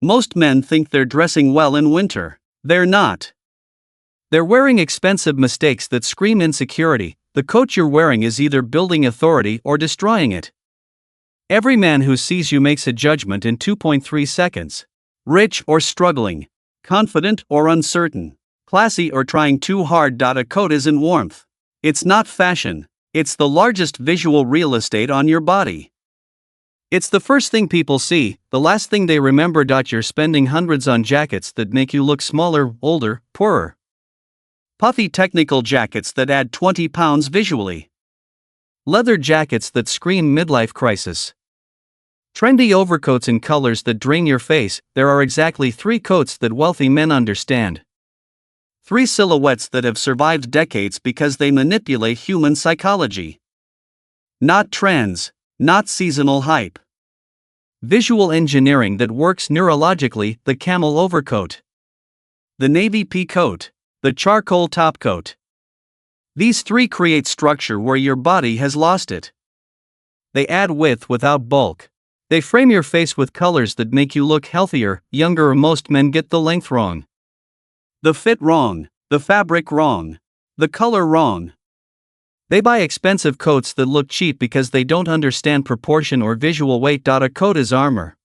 Most men think they're dressing well in winter. They're not. They're wearing expensive mistakes that scream insecurity. The coat you're wearing is either building authority or destroying it. Every man who sees you makes a judgment in 2.3 seconds. Rich or struggling. Confident or uncertain. Classy or trying too hard. A coat isn't warmth. It's not fashion. It's the largest visual real estate on your body. It's the first thing people see, the last thing they remember. You're spending hundreds on jackets that make you look smaller, older, poorer. Puffy technical jackets that add 20 pounds visually. Leather jackets that scream midlife crisis. Trendy overcoats in colors that drain your face. There are exactly 3 coats that wealthy men understand. 3 silhouettes that have survived decades because they manipulate human psychology. Not trends, not seasonal hype. Visual engineering that works neurologically. The camel overcoat. The navy pea coat. The charcoal top coat. These 3 create structure where your body has lost it. They add width without bulk. They frame your face with colors that make you look healthier, younger. Most men get the length wrong. The fit wrong. The fabric wrong. The color wrong. They buy expensive coats that look cheap because they don't understand proportion or visual weight. A coat is armor.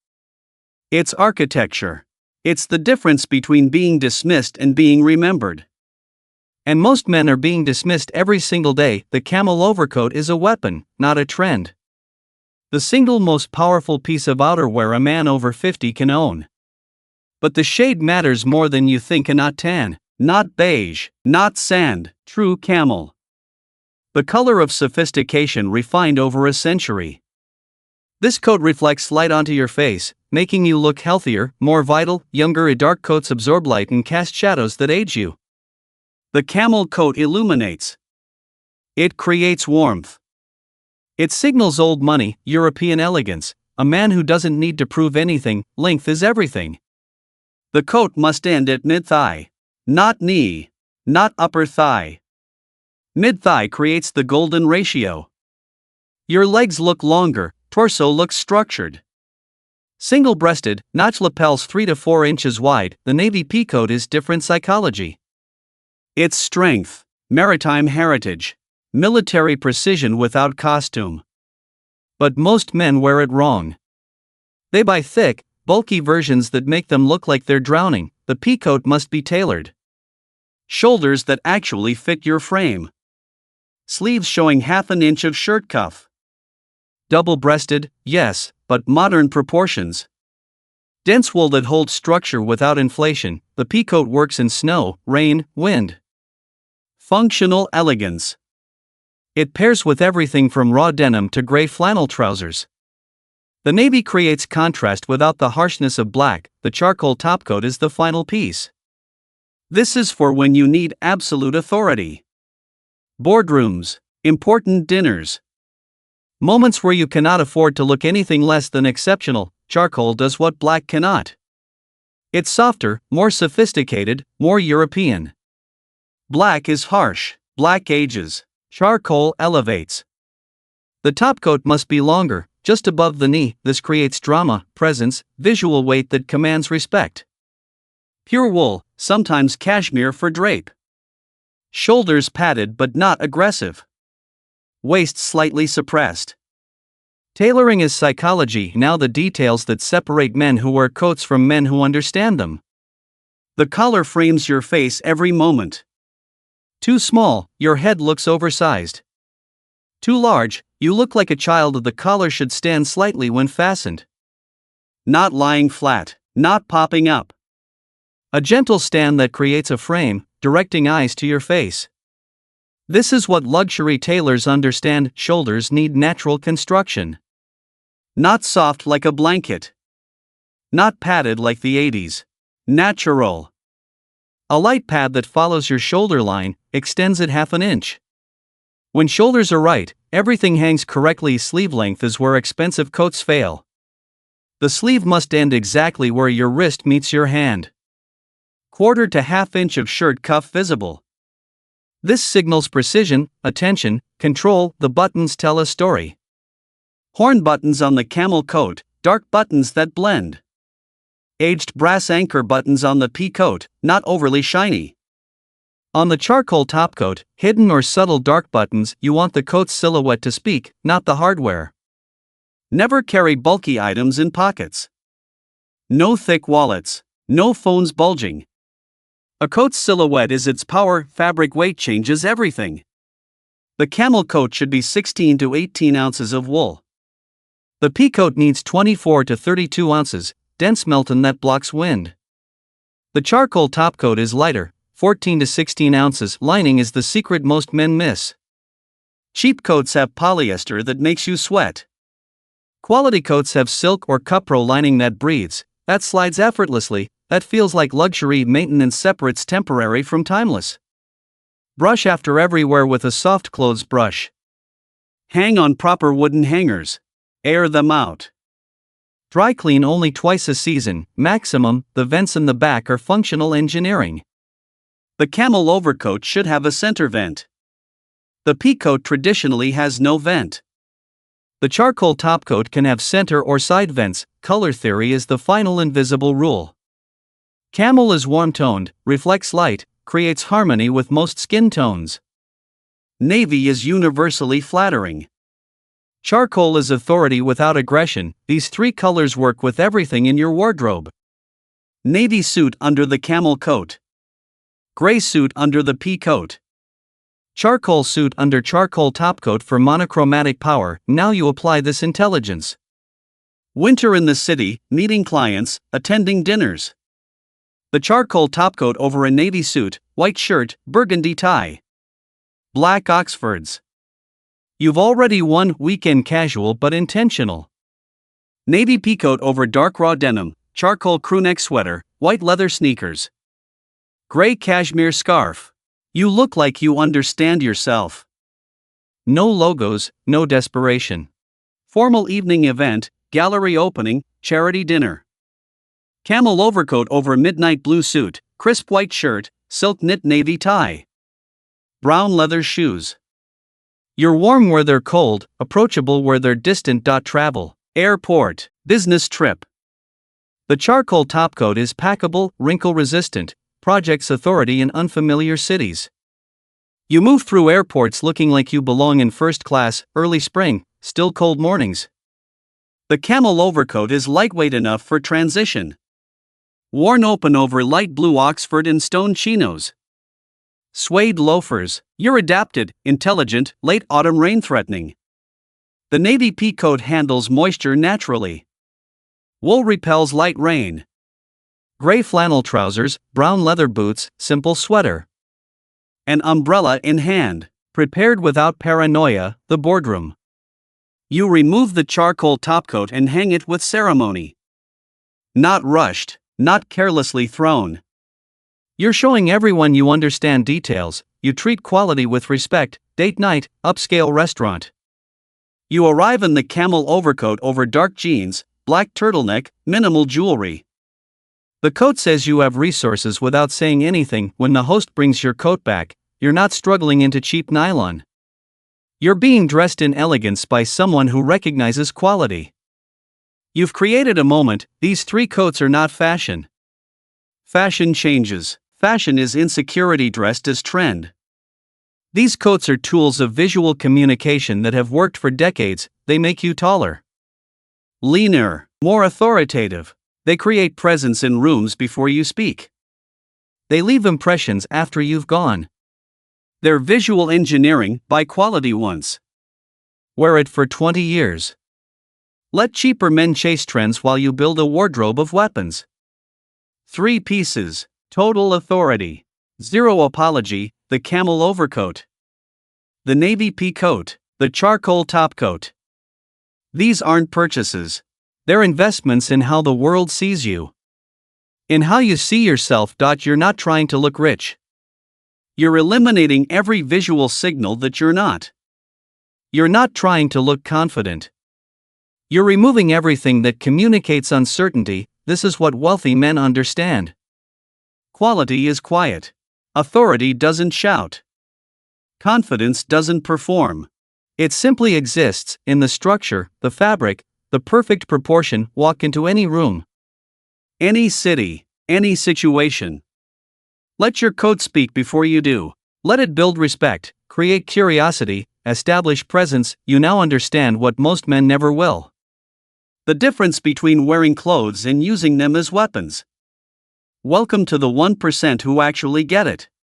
It's architecture. It's the difference between being dismissed and being remembered. And most men are being dismissed every single day. The camel overcoat is a weapon, not a trend. The single most powerful piece of outerwear a man over 50 can own. But the shade matters more than you think. Not tan, not beige, not sand, true camel. The color of sophistication refined over a century. This coat reflects light onto your face, making you look healthier, more vital, younger. Dark coats absorb light and cast shadows that age you. The camel coat illuminates. It creates warmth. It signals old money, European elegance, a man who doesn't need to prove anything. Length is everything. The coat must end at mid-thigh. Not knee. Not upper thigh. Mid-thigh creates the golden ratio. Your legs look longer, torso looks structured. Single-breasted, notch lapels 3 to 4 inches wide. The navy pea coat is different psychology. It's strength, maritime heritage, military precision without costume. But most men wear it wrong. They buy thick, bulky versions that make them look like they're drowning. The pea coat must be tailored. Shoulders that actually fit your frame. Sleeves showing half an inch of shirt cuff. Double-breasted, yes, but modern proportions. Dense wool that holds structure without inflation. The pea coat works in snow, rain, wind. Functional elegance. It pairs with everything from raw denim to gray flannel trousers. The navy creates contrast without the harshness of black. The charcoal topcoat is the final piece. This is for when you need absolute authority. Boardrooms, important dinners. Moments where you cannot afford to look anything less than exceptional. Charcoal does what black cannot. It's softer, more sophisticated, more European. Black is harsh, black ages. Charcoal elevates. The topcoat must be longer, just above the knee. This creates drama, presence, visual weight that commands respect. Pure wool, sometimes cashmere for drape. Shoulders padded but not aggressive. Waist slightly suppressed. Tailoring is psychology. Now the details that separate men who wear coats from men who understand them. The collar frames your face every moment. Too small, your head looks oversized. Too large, you look like a child. The collar should stand slightly when fastened. Not lying flat, not popping up. A gentle stand that creates a frame, directing eyes to your face. This is what luxury tailors understand. Shoulders need natural construction. Not soft like a blanket. Not padded like the 80s. Natural. A light pad that follows your shoulder line, extends it half an inch. When shoulders are right, everything hangs correctly. Sleeve length is where expensive coats fail. The sleeve must end exactly where your wrist meets your hand. Quarter to half inch of shirt cuff visible. This signals precision, attention, control. The buttons tell a story. Horn buttons on the camel coat, dark buttons that blend. Aged brass anchor buttons on the pea coat, not overly shiny. On the charcoal top coat, hidden or subtle dark buttons. You want the coat's silhouette to speak, not the hardware. Never carry bulky items in pockets. No thick wallets. No phones bulging. A coat's silhouette is its power. Fabric weight changes everything. The camel coat should be 16 to 18 ounces of wool. The pea coat needs 24 to 32 ounces, dense melton that blocks wind. The charcoal top coat is lighter, 14 to 16 ounces. Lining is the secret most men miss. Cheap coats have polyester that makes you sweat. Quality coats have silk or cupro lining that breathes, that slides effortlessly, that feels like luxury. Maintenance separates temporary from timeless. Brush after every wear with a soft clothes brush. Hang on proper wooden hangers. Air them out. Dry clean only twice a season, maximum. The vents in the back are functional engineering. The camel overcoat should have a center vent. The pea coat traditionally has no vent. The charcoal top coat can have center or side vents. Color theory is the final invisible rule. Camel is warm-toned, reflects light, creates harmony with most skin tones. Navy is universally flattering. Charcoal is authority without aggression. These three colors work with everything in your wardrobe. Navy suit under the camel coat. Gray suit under the pea coat. Charcoal suit under charcoal topcoat for monochromatic power. Now you apply this intelligence. Winter in the city, meeting clients, attending dinners. The charcoal topcoat over a navy suit, white shirt, burgundy tie. Black Oxfords. You've already won. Weekend casual but intentional. Navy pea coat over dark raw denim, charcoal crewneck sweater, white leather sneakers. Gray cashmere scarf. You look like you understand yourself. No logos, no desperation. Formal evening event, gallery opening, charity dinner. Camel overcoat over midnight blue suit, crisp white shirt, silk knit navy tie. Brown leather shoes. You're warm where they're cold, approachable where they're distant. Travel, airport, business trip. The charcoal topcoat is packable, wrinkle resistant, projects authority in unfamiliar cities. You move through airports looking like you belong in first class. Early spring, still cold mornings. The camel overcoat is lightweight enough for transition. Worn open over light blue Oxford and stone chinos. Suede loafers. You're adapted, intelligent, late autumn rain threatening. The navy pea coat handles moisture naturally. Wool repels light rain. Gray flannel trousers, brown leather boots, simple sweater. An umbrella in hand, prepared without paranoia. The boardroom. You remove the charcoal topcoat and hang it with ceremony. Not rushed, not carelessly thrown. You're showing everyone you understand details. You treat quality with respect. Date night, upscale restaurant. You arrive in the camel overcoat over dark jeans, black turtleneck, minimal jewelry. The coat says you have resources without saying anything. When the host brings your coat back, you're not struggling into cheap nylon. You're being dressed in elegance by someone who recognizes quality. You've created a moment. These three coats are not fashion. Fashion changes. Fashion is insecurity dressed as trend. These coats are tools of visual communication that have worked for decades. They make you taller, leaner, more authoritative. They create presence in rooms before you speak. They leave impressions after you've gone. They're visual engineering. Buy quality once. Wear it for 20 years. Let cheaper men chase trends while you build a wardrobe of weapons. 3 pieces. Total authority. Zero apology. The camel overcoat. The navy pea coat. The charcoal topcoat. These aren't purchases. They're investments in how the world sees you. In how you see yourself. You're not trying to look rich. You're eliminating every visual signal that you're not. You're not trying to look confident. You're removing everything that communicates uncertainty. This is what wealthy men understand. Quality is quiet. Authority doesn't shout. Confidence doesn't perform. It simply exists in the structure, the fabric, the perfect proportion. Walk into any room. Any city, any situation. Let your coat speak before you do. Let it build respect, create curiosity, establish presence. You now understand what most men never will. The difference between wearing clothes and using them as weapons. Welcome to the 1% who actually get it.